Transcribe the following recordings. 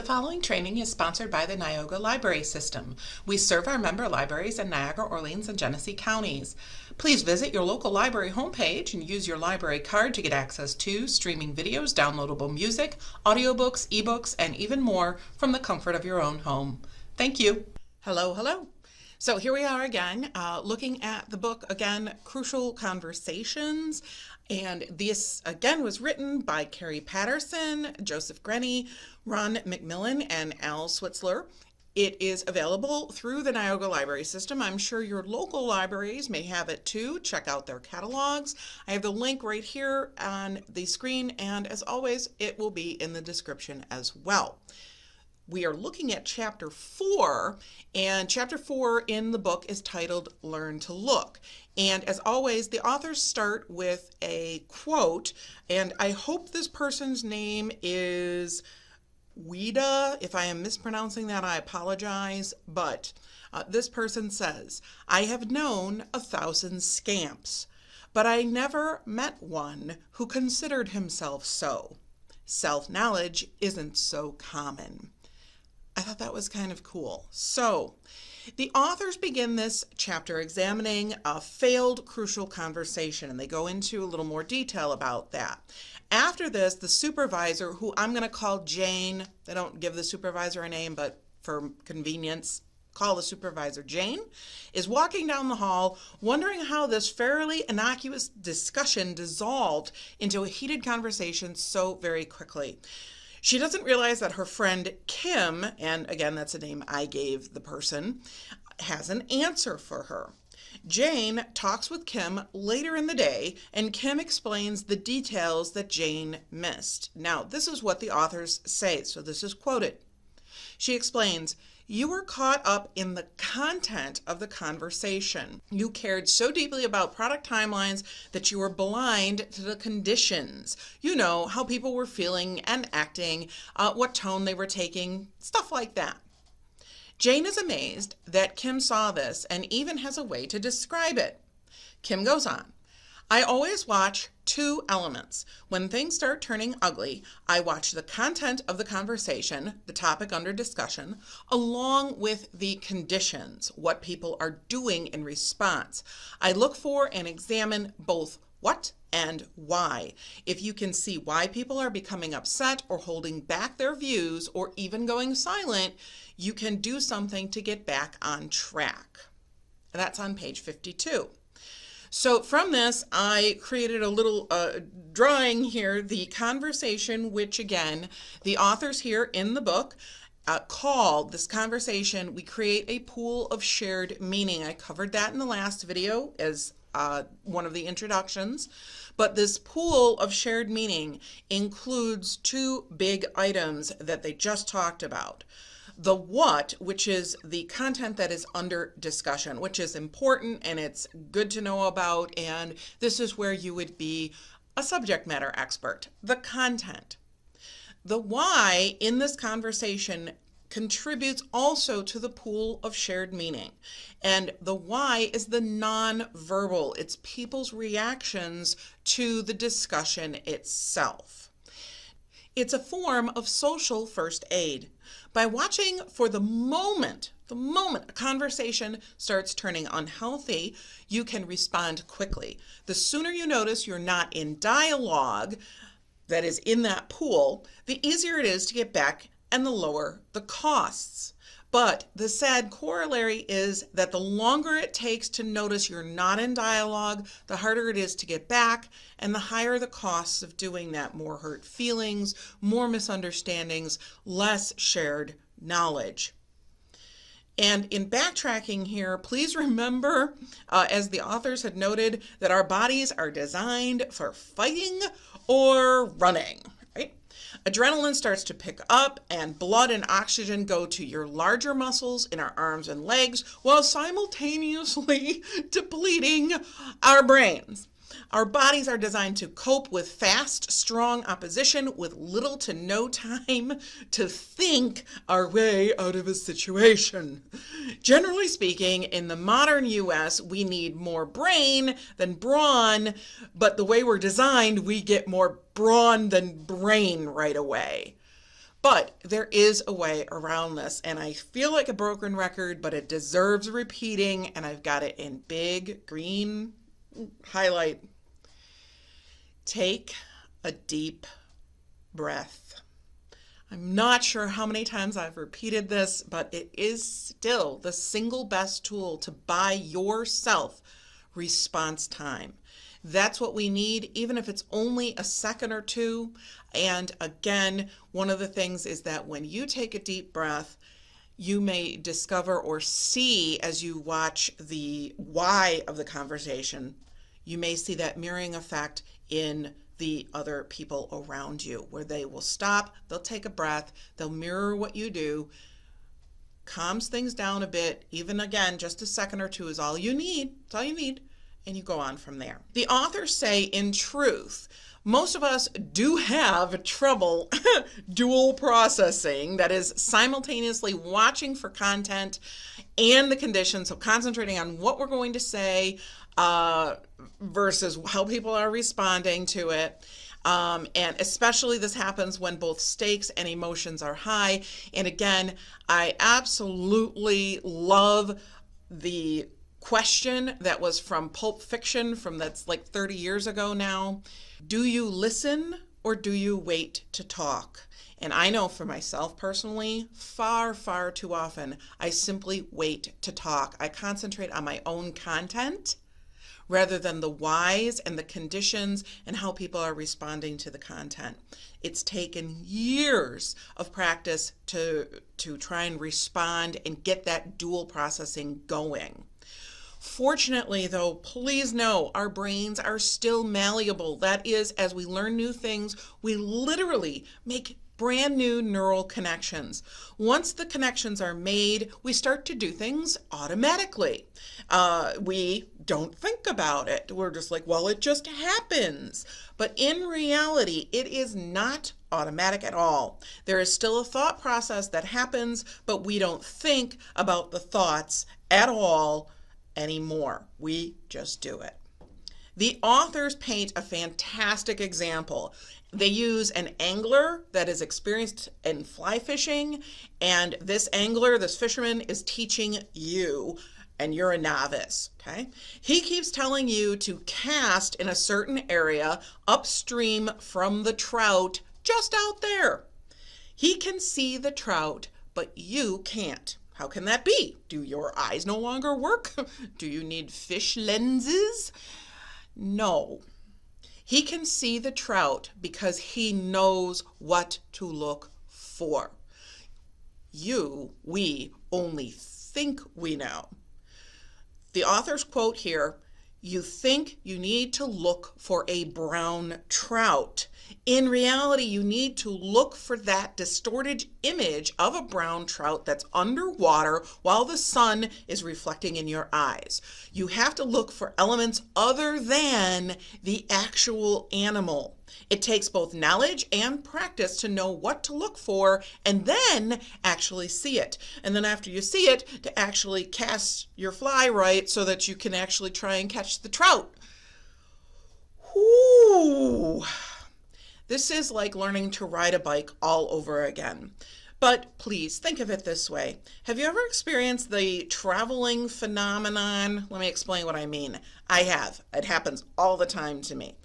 following training is sponsored by the Nioga Library System. We serve our member libraries in Niagara, Orleans, and Genesee counties. Please visit your local library homepage and use your library card to get access to streaming videos, downloadable music, audiobooks, ebooks, and even more from the comfort of your own home. Thank you. Hello. So here we are again, looking at the book again, Crucial Conversations. And this again was written by Kerry, Patterson, Joseph Grenny, Ron McMillan, and Al Switzler. It is available through the Nioga Library System. I'm sure your local libraries may have it too. Check out their catalogs. I have the link right here on the screen, and as always, it will be in the description as well. We are looking at Chapter 4, and Chapter 4 in the book is titled Learn to Look. And as always, the authors start with a quote, and I hope this person's name is Ouida. If I am mispronouncing that, I apologize, but this person says, "I have known 1,000 scamps, but I never met one who considered himself so. Self-knowledge isn't so common." I thought that was kind of cool. So, the authors begin this chapter examining a failed crucial conversation, and they go into a little more detail about that. After this, the supervisor, who I'm going to call Jane, they don't give the supervisor a name, but for convenience, call the supervisor Jane, is walking down the hall, wondering how this fairly innocuous discussion dissolved into a heated conversation so very quickly. She doesn't realize that her friend Kim, and again, that's a name I gave the person, has an answer for her. Jane talks with Kim later in the day, and Kim explains the details that Jane missed. Now, this is what the authors say, so this is quoted. She explains, "You were caught up in the content of the conversation. You cared so deeply about product timelines that you were blind to the conditions. You know, how people were feeling and acting, what tone they were taking, stuff like that." Jane is amazed that Kim saw this and even has a way to describe it. Kim goes on, "I always watch two elements. When things start turning ugly, I watch the content of the conversation, the topic under discussion, along with the conditions, what people are doing in response. I look for and examine both what and why. If you can see why people are becoming upset or holding back their views or even going silent, you can do something to get back on track." And that's on page 52. So from this, I created a little drawing here, the conversation, which again, the authors here in the book call this conversation, we create a pool of shared meaning. I covered that in the last video as one of the introductions, but this pool of shared meaning includes two big items that they just talked about. The what, which is the content that is under discussion, which is important and it's good to know about, and this is where you would be a subject matter expert, the content. The why in this conversation contributes also to the pool of shared meaning. And the why is the non-verbal. It's people's reactions to the discussion itself. It's a form of social first aid. By watching for the moment a conversation starts turning unhealthy, you can respond quickly. The sooner you notice you're not in dialogue that is in that pool, the easier it is to get back and the lower the costs. But the sad corollary is that the longer it takes to notice you're not in dialogue, the harder it is to get back, and the higher the costs of doing that. More hurt feelings, more misunderstandings, less shared knowledge. And in backtracking here, please remember, as the authors had noted, that our bodies are designed for fighting or running. Adrenaline starts to pick up and blood and oxygen go to your larger muscles in our arms and legs while simultaneously depleting our brains. Our bodies are designed to cope with fast, strong opposition with little to no time to think our way out of a situation. Generally speaking, in the modern US, we need more brain than brawn, but the way we're designed, we get more brawn than brain right away. But there is a way around this, and I feel like a broken record, but it deserves repeating, and I've got it in big green highlight. Take a deep breath. I'm not sure how many times I've repeated this, but it is still the single best tool to buy yourself response time. That's what we need, even if it's only a second or two. And again, one of the things is that when you take a deep breath, you may discover or see as you watch the why of the conversation, you may see that mirroring effect in the other people around you, where they will stop, they'll take a breath, they'll mirror what you do, calms things down a bit. Even again, just a second or two is all you need. It's all you need. And you go on from there. The authors say, in truth, most of us do have trouble dual processing, that is simultaneously watching for content and the conditions, so concentrating on what we're going to say versus how people are responding to it. And especially this happens when both stakes and emotions are high. And again, I absolutely love the question that was from Pulp Fiction, that's like 30 years ago now. Do you listen or do you wait to talk? And I know for myself personally, far, far too often, I simply wait to talk. I concentrate on my own content rather than the whys and the conditions and how people are responding to the content. It's taken years of practice to try and respond and get that dual processing going. Fortunately, though, please know our brains are still malleable. That is, as we learn new things, we literally make brand new neural connections. Once the connections are made, we start to do things automatically. We don't think about it. We're just like, well, it just happens. But in reality, it is not automatic at all. There is still a thought process that happens, but we don't think about the thoughts at all anymore. We just do it. The authors paint a fantastic example. They use an angler that is experienced in fly fishing, and this angler, this fisherman, is teaching you, and you're a novice, okay? He keeps telling you to cast in a certain area upstream from the trout just out there. He can see the trout, but you can't. How can that be? Do your eyes no longer work? Do you need fish lenses? No. He can see the trout because he knows what to look for. We only think we know. The author's quote here, you think you need to look for a brown trout. In reality, you need to look for that distorted image of a brown trout that's underwater while the sun is reflecting in your eyes. You have to look for elements other than the actual animal. It takes both knowledge and practice to know what to look for and then actually see it. And then after you see it, to actually cast your fly right so that you can actually try and catch the trout. Ooh. This is like learning to ride a bike all over again. But please think of it this way. Have you ever experienced the traveling phenomenon? Let me explain what I mean. I have. It happens all the time to me.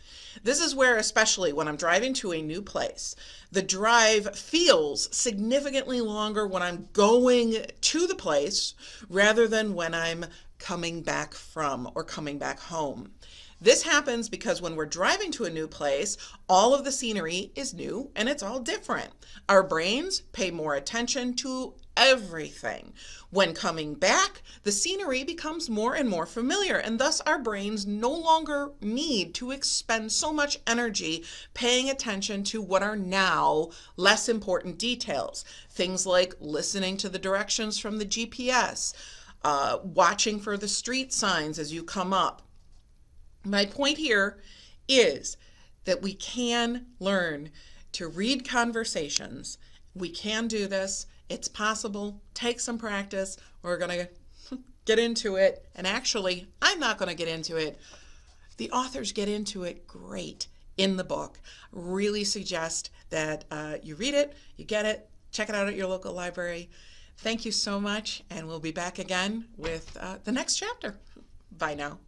This is where, especially when I'm driving to a new place, the drive feels significantly longer when I'm going to the place rather than when I'm coming back from or coming back home. This happens because when we're driving to a new place, all of the scenery is new and it's all different. Our brains pay more attention to everything. When coming back, the scenery becomes more and more familiar, and thus our brains no longer need to expend so much energy paying attention to what are now less important details. Things like listening to the directions from the GPS, watching for the street signs as you come up. My point here is that we can learn to read conversations. We can do this. It's possible. Take some practice. We're going to get into it. And actually, I'm not going to get into it. The authors get into it great in the book. Really suggest that you read it, you get it, Check it out at your local library. Thank you so much, and we'll be back again with the next chapter. Bye now.